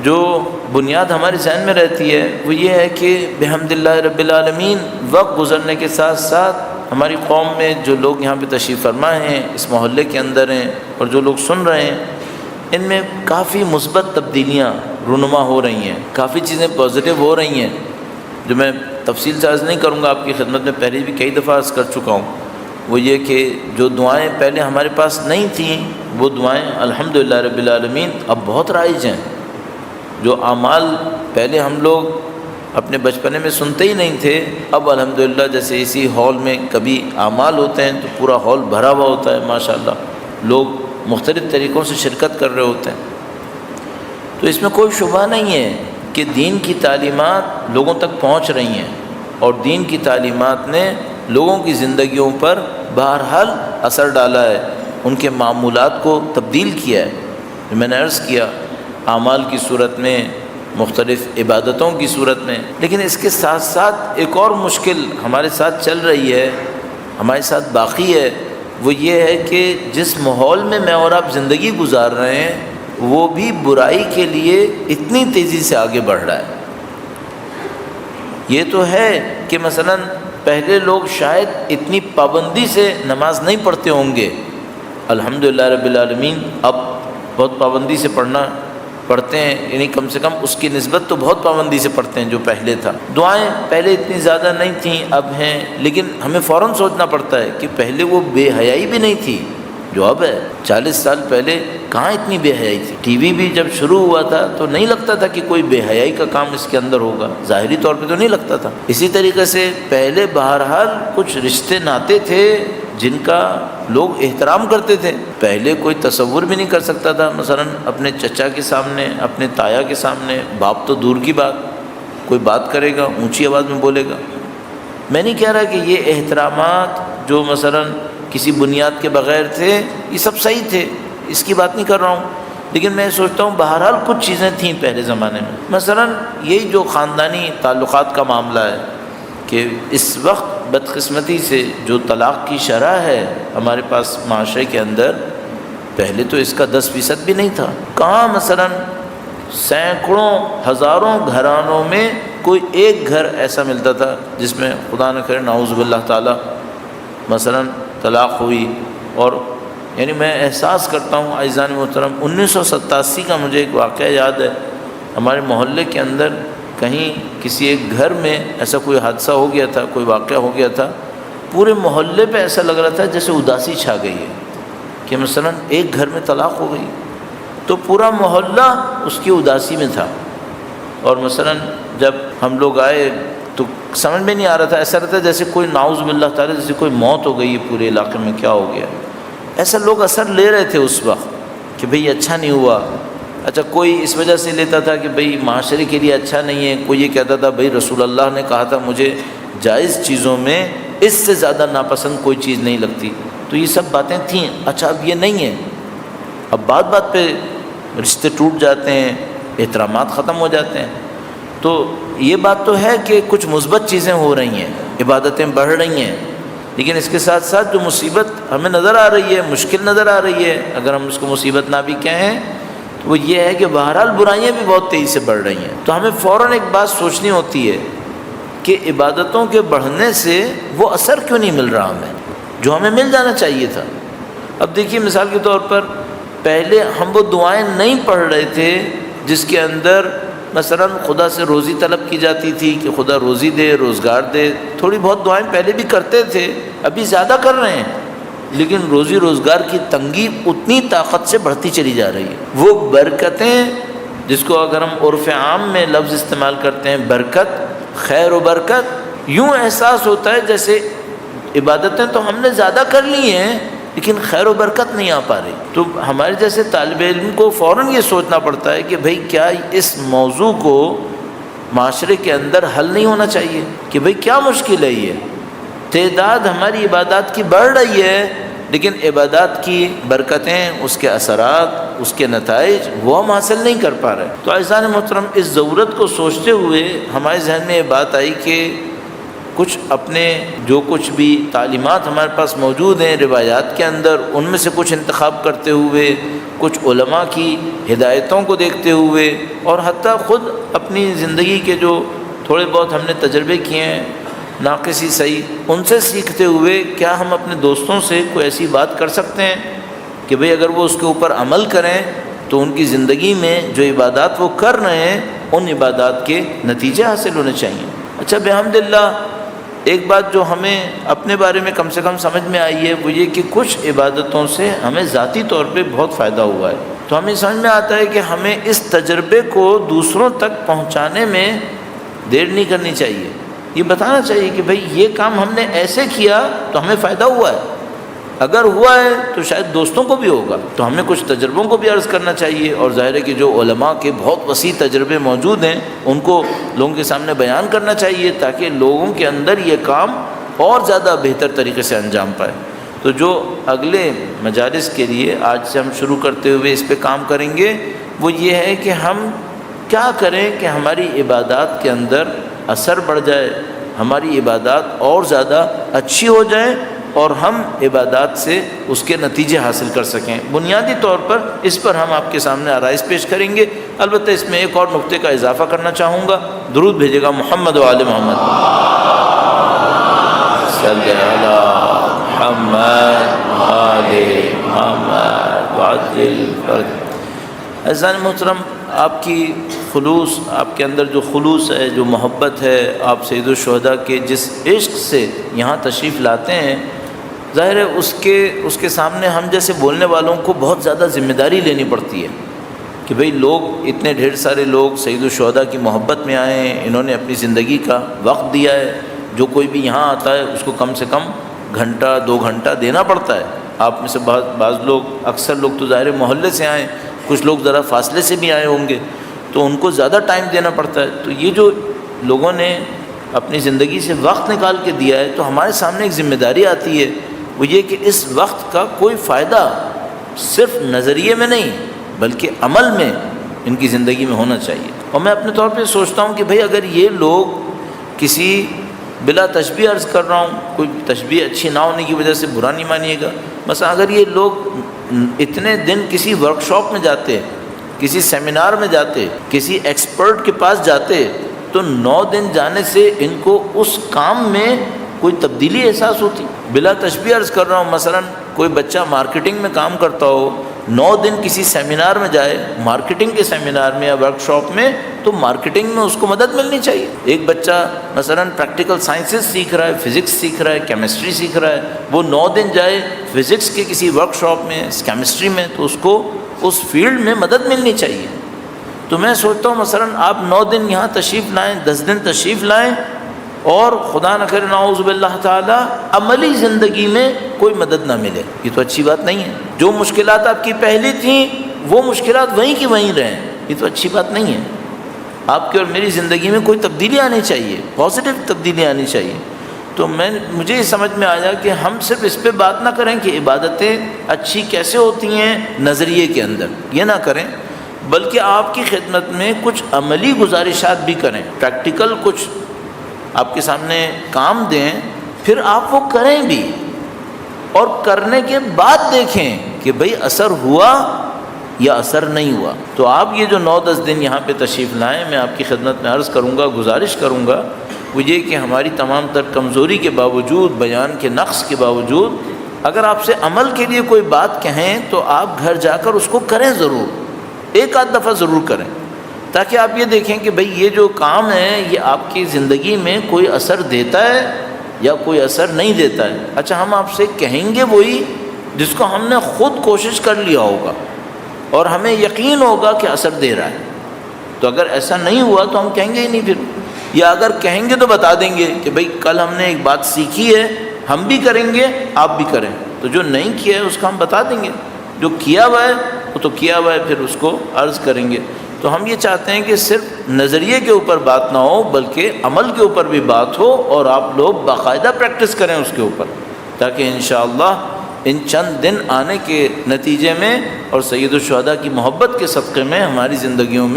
جو بنیاد ہمارے ذہن میں رہتی ہے وہ یہ ہے کہ بحمد اللہ رب العالمین وقت گزرنے کے ساتھ ساتھ ہماری قوم میں جو لوگ یہاں پہ تشریف فرما ہیں، اس محلے کے اندر ہیں، اور جو لوگ سن رہے ہیں، ان میں کافی مثبت تبدیلیاں رونما ہو رہی ہیں، کافی چیزیں پازیٹیو ہو رہی ہیں، جو میں تفصیل سے عرض نہیں کروں گا، آپ کی خدمت میں پہلے بھی کئی دفعہ عرض کر چکا ہوں۔ وہ یہ کہ جو دعائیں پہلے ہمارے پاس نہیں تھیں، وہ دعائیں الحمدللہ رب العالمین اب بہت رائج ہیں۔ جو اعمال پہلے ہم لوگ اپنے بچپنے میں سنتے ہی نہیں تھے، اب الحمدللہ جیسے اسی ہال میں کبھی اعمال ہوتے ہیں تو پورا ہال بھرا ہوا ہوتا ہے، ماشاءاللہ لوگ مختلف طریقوں سے شرکت کر رہے ہوتے ہیں۔ تو اس میں کوئی شبہ نہیں ہے کہ دین کی تعلیمات لوگوں تک پہنچ رہی ہیں، اور دین کی تعلیمات نے لوگوں کی زندگیوں پر بہرحال اثر ڈالا ہے، ان کے معمولات کو تبدیل کیا ہے۔ جو میں نے عرض کیا، اعمال کی صورت میں، مختلف عبادتوں کی صورت میں، لیکن اس کے ساتھ ساتھ ایک اور مشکل ہمارے ساتھ چل رہی ہے، ہمارے ساتھ باقی ہے، وہ یہ ہے کہ جس ماحول میں میں اور آپ زندگی گزار رہے ہیں، وہ بھی برائی کے لیے اتنی تیزی سے آگے بڑھ رہا ہے۔ یہ تو ہے کہ مثلا پہلے لوگ شاید اتنی پابندی سے نماز نہیں پڑھتے ہوں گے، الحمدللہ رب العالمین اب بہت پابندی سے پڑھتے ہیں، یعنی کم سے کم اس کی نسبت تو بہت پابندی سے پڑھتے ہیں جو پہلے تھا۔ دعائیں پہلے اتنی زیادہ نہیں تھیں، اب ہیں، لیکن ہمیں فوراً سوچنا پڑتا ہے کہ پہلے وہ بے حیائی بھی نہیں تھی جو اب ہے۔ 40 سال پہلے کہاں اتنی بے حیائی تھی؟ ٹی وی بھی جب شروع ہوا تھا تو نہیں لگتا تھا کہ کوئی بے حیائی کا کام اس کے اندر ہوگا، ظاہری طور پہ تو نہیں لگتا تھا۔ اسی طریقے سے پہلے بہرحال کچھ رشتے ناتے تھے جن کا لوگ احترام کرتے تھے، پہلے کوئی تصور بھی نہیں کر سکتا تھا مثلا اپنے چچا کے سامنے، اپنے تایا کے سامنے، باپ تو دور کی بات، کوئی بات کرے گا اونچی آواز میں بولے گا۔ میں نہیں کہہ رہا کہ یہ احترامات جو مثلا کسی بنیاد کے بغیر تھے یہ سب صحیح تھے، اس کی بات نہیں کر رہا ہوں، لیکن میں سوچتا ہوں بہرحال کچھ چیزیں تھیں پہلے زمانے میں، مثلا یہی جو خاندانی تعلقات کا معاملہ ہے کہ اس وقت بدقسمتی سے جو طلاق کی شرح ہے ہمارے پاس معاشرے کے اندر، پہلے تو اس کا 10% بھی نہیں تھا۔ کہاں مثلا سینکڑوں ہزاروں گھرانوں میں کوئی ایک گھر ایسا ملتا تھا جس میں خدا نہ کرے نعوذ باللہ تعالی مثلا طلاق ہوئی۔ اور یعنی میں احساس کرتا ہوں عزیزان محترم، 1987 کا مجھے ایک واقعہ یاد ہے، ہمارے محلے کے اندر کہیں کسی ایک گھر میں ایسا کوئی حادثہ ہو گیا تھا، کوئی واقعہ ہو گیا تھا، پورے محلے پہ ایسا لگ رہا تھا جیسے اداسی چھا گئی ہے کہ مثلا ایک گھر میں طلاق ہو گئی تو پورا محلہ اس کی اداسی میں تھا۔ اور مثلا جب ہم لوگ آئے تو سمجھ میں نہیں آ رہا تھا، ایسا رہتا جیسے کوئی نعوذ باللہ تعالی جیسے کوئی موت ہو گئی ہے پورے علاقے میں، کیا ہو گیا، ایسا لوگ اثر لے رہے تھے اس وقت کہ بھئی اچھا نہیں ہوا۔ اچھا کوئی اس وجہ سے لیتا تھا کہ بھئی معاشرے کے لیے اچھا نہیں ہے، کوئی یہ کہتا تھا بھئی رسول اللہ نے کہا تھا مجھے جائز چیزوں میں اس سے زیادہ ناپسند کوئی چیز نہیں لگتی، تو یہ سب باتیں تھیں۔ اچھا اب یہ نہیں ہے، اب بات بات پہ رشتے ٹوٹ جاتے ہیں، احترامات ختم ہو جاتے ہیں۔ تو یہ بات تو ہے کہ کچھ مثبت چیزیں ہو رہی ہیں، عبادتیں بڑھ رہی ہیں، لیکن اس کے ساتھ ساتھ جو مصیبت ہمیں نظر آ رہی ہے، مشکل نظر آ رہی ہے، اگر ہم اس کو مصیبت نہ بھی کہیں تو وہ یہ ہے کہ بہرحال برائیاں بھی بہت تیزی سے بڑھ رہی ہیں۔ تو ہمیں فوراً ایک بات سوچنی ہوتی ہے کہ عبادتوں کے بڑھنے سے وہ اثر کیوں نہیں مل رہا ہمیں جو ہمیں مل جانا چاہیے تھا۔ اب دیکھیے مثال کے طور پر پہلے ہم وہ دعائیں نہیں پڑھ رہے تھے جس کے اندر مثلا خدا سے روزی طلب کی جاتی تھی کہ خدا روزی دے، روزگار دے، تھوڑی بہت دعائیں پہلے بھی کرتے تھے، ابھی زیادہ کر رہے ہیں، لیکن روزی روزگار کی تنگی اتنی طاقت سے بڑھتی چلی جا رہی ہے۔ وہ برکتیں جس کو اگر ہم عرف عام میں لفظ استعمال کرتے ہیں برکت، خیر و برکت، یوں احساس ہوتا ہے جیسے عبادتیں تو ہم نے زیادہ کر لی ہیں لیکن خیر و برکت نہیں آ پا رہی۔ تو ہمارے جیسے طالب علم کو فوراً یہ سوچنا پڑتا ہے کہ بھئی کیا اس موضوع کو معاشرے کے اندر حل نہیں ہونا چاہیے کہ بھئی کیا مشکل ہے، یہ تعداد ہماری عبادات کی بڑھ رہی ہے لیکن عبادات کی برکتیں، اس کے اثرات، اس کے نتائج وہ ہم حاصل نہیں کر پا رہے۔ تو عزیزان محترم، اس ضرورت کو سوچتے ہوئے ہمارے ذہن میں یہ بات آئی کہ کچھ اپنے جو کچھ بھی تعلیمات ہمارے پاس موجود ہیں روایات کے اندر، ان میں سے کچھ انتخاب کرتے ہوئے، کچھ علماء کی ہدایتوں کو دیکھتے ہوئے، اور حتیٰ خود اپنی زندگی کے جو تھوڑے بہت ہم نے تجربے کیے ہیں ناقص ہی صحیح، ان سے سیکھتے ہوئے کیا ہم اپنے دوستوں سے کوئی ایسی بات کر سکتے ہیں کہ بھئی اگر وہ اس کے اوپر عمل کریں تو ان کی زندگی میں جو عبادات وہ کر رہے ہیں ان عبادات کے نتیجے حاصل ہونے چاہیے۔ اچھا بحمداللہ ایک بات جو ہمیں اپنے بارے میں کم سے کم سمجھ میں آئی ہے وہ یہ کہ کچھ عبادتوں سے ہمیں ذاتی طور پہ بہت فائدہ ہوا ہے، تو ہمیں سمجھ میں آتا ہے کہ ہمیں اس تجربے کو دوسروں تک پہنچانے میں دیر نہیں کرنی چاہیے، یہ بتانا چاہیے کہ بھئی یہ کام ہم نے ایسے کیا تو ہمیں فائدہ ہوا ہے، اگر ہوا ہے تو شاید دوستوں کو بھی ہوگا، تو ہمیں کچھ تجربوں کو بھی عرض کرنا چاہیے، اور ظاہر ہے کہ جو علماء کے بہت وسیع تجربے موجود ہیں ان کو لوگوں کے سامنے بیان کرنا چاہیے تاکہ لوگوں کے اندر یہ کام اور زیادہ بہتر طریقے سے انجام پائے۔ تو جو اگلے مجالس کے لیے آج سے ہم شروع کرتے ہوئے اس پہ کام کریں گے وہ یہ ہے کہ ہم کیا کریں کہ ہماری عبادات کے اندر اثر بڑھ جائے، ہماری عبادات اور زیادہ اچھی ہو جائیں اور ہم عبادات سے اس کے نتیجے حاصل کر سکیں۔ بنیادی طور پر اس پر ہم آپ کے سامنے آرائز پیش کریں گے، البتہ اس میں ایک اور نقطے کا اضافہ کرنا چاہوں گا، درود بھیجے گا محمد و آل محمد صلی علی محمد و آل محمد وعجل فرج۔ عزیزان محترم، آپ کی خلوص، آپ کے اندر جو خلوص ہے، جو محبت ہے، آپ سید الشہداء کے جس عشق سے یہاں تشریف لاتے ہیں، ظاہر ہے اس کے سامنے ہم جیسے بولنے والوں کو بہت زیادہ ذمہ داری لینی پڑتی ہے کہ بھئی لوگ اتنے ڈھیر سارے لوگ سید الشہداء کی محبت میں آئے ہیں، انہوں نے اپنی زندگی کا وقت دیا ہے، جو کوئی بھی یہاں آتا ہے اس کو کم سے کم گھنٹہ 2 گھنٹہ دینا پڑتا ہے۔ آپ میں سے بعض لوگ، اکثر لوگ تو ظاہر محلے سے آئیں، کچھ لوگ ذرا فاصلے سے بھی آئے ہوں گے، تو ان کو زیادہ ٹائم دینا پڑتا ہے۔ تو یہ جو لوگوں نے اپنی زندگی سے وقت نکال کے دیا ہے تو ہمارے سامنے ایک ذمہ داری آتی ہے، وہ یہ کہ اس وقت کا کوئی فائدہ صرف نظریے میں نہیں بلکہ عمل میں ان کی زندگی میں ہونا چاہیے۔ اور میں اپنے طور پہ سوچتا ہوں کہ بھئی اگر یہ لوگ کسی بلا تشبیہ عرض کر رہا ہوں، کوئی تشبیہ اچھی نہ ہونے کی وجہ سے برا نہیں مانیے گا، مثلا اگر یہ لوگ اتنے دن کسی ورکشاپ میں جاتے، کسی سیمینار میں جاتے، کسی ایکسپرٹ کے پاس جاتے، تو 9 دن جانے سے ان کو اس کام میں کوئی تبدیلی احساس ہوتی؟ بلا تشبیہ عرض کر رہا ہوں، مثلا کوئی بچہ مارکیٹنگ میں کام کرتا ہو، 9 دن کسی سیمینار میں جائے، مارکیٹنگ کے سیمینار میں یا ورکشاپ میں، تو مارکیٹنگ میں اس کو مدد ملنی چاہیے۔ ایک بچہ مثلا پریکٹیکل سائنسز سیکھ رہا ہے، فزکس سیکھ رہا ہے، کیمسٹری سیکھ رہا ہے، وہ 9 دن جائے فزکس کے کسی ورکشاپ میں، کیمسٹری میں، تو اس کو اس فیلڈ میں مدد ملنی چاہیے۔ تو میں سوچتا ہوں مثلا آپ 9 دن یہاں تشریف لائیں، 10 دن تشریف لائیں، اور خدا نہ کرے نعوذ باللہ تعالی عملی زندگی میں کوئی مدد نہ ملے، یہ تو اچھی بات نہیں ہے۔ جو مشکلات آپ کی پہلی تھیں وہ مشکلات وہیں کی وہیں رہیں، یہ تو اچھی بات نہیں ہے۔ آپ کی اور میری زندگی میں کوئی تبدیلی آنی چاہیے، پازیٹیو تبدیلی آنی چاہیے۔ تو مجھے یہ سمجھ میں آیا کہ ہم صرف اس پہ بات نہ کریں کہ عبادتیں اچھی کیسے ہوتی ہیں نظریے کے اندر، یہ نہ کریں، بلکہ آپ کی خدمت میں کچھ عملی گزارشات بھی کریں، پریکٹیکل کچھ آپ کے سامنے کام دیں، پھر آپ وہ کریں بھی، اور کرنے کے بعد دیکھیں کہ بھئی اثر ہوا یا اثر نہیں ہوا۔ تو آپ یہ جو 9-10 دن یہاں پہ تشریف لائیں، میں آپ کی خدمت میں عرض کروں گا، گزارش کروں گا، وہ یہ کہ ہماری تمام تر کمزوری کے باوجود، بیان کے نقص کے باوجود، اگر آپ سے عمل کے لیے کوئی بات کہیں تو آپ گھر جا کر اس کو کریں، ضرور ایک آدھ دفعہ ضرور کریں، تاکہ آپ یہ دیکھیں کہ بھئی یہ جو کام ہے یہ آپ کی زندگی میں کوئی اثر دیتا ہے یا کوئی اثر نہیں دیتا ہے۔ اچھا، ہم آپ سے کہیں گے وہی جس کو ہم نے خود کوشش کر لیا ہوگا اور ہمیں یقین ہوگا کہ اثر دے رہا ہے۔ تو اگر ایسا نہیں ہوا تو ہم کہیں گے ہی نہیں پھر، یا اگر کہیں گے تو بتا دیں گے کہ بھئی کل ہم نے ایک بات سیکھی ہے، ہم بھی کریں گے، آپ بھی کریں۔ تو جو نہیں کیا ہے اس کا ہم بتا دیں گے، جو کیا ہوا ہے وہ تو کیا ہوا ہے، پھر اس کو عرض کریں گے۔ تو ہم یہ چاہتے ہیں کہ صرف نظریے کے اوپر بات نہ ہو بلکہ عمل کے اوپر بھی بات ہو، اور آپ لوگ باقاعدہ پریکٹس کریں اس کے اوپر، تاکہ انشاءاللہ ان چند دن آنے کے نتیجے میں اور سید الشہداء کی محبت کے صدقے میں ہماری زندگیوں میں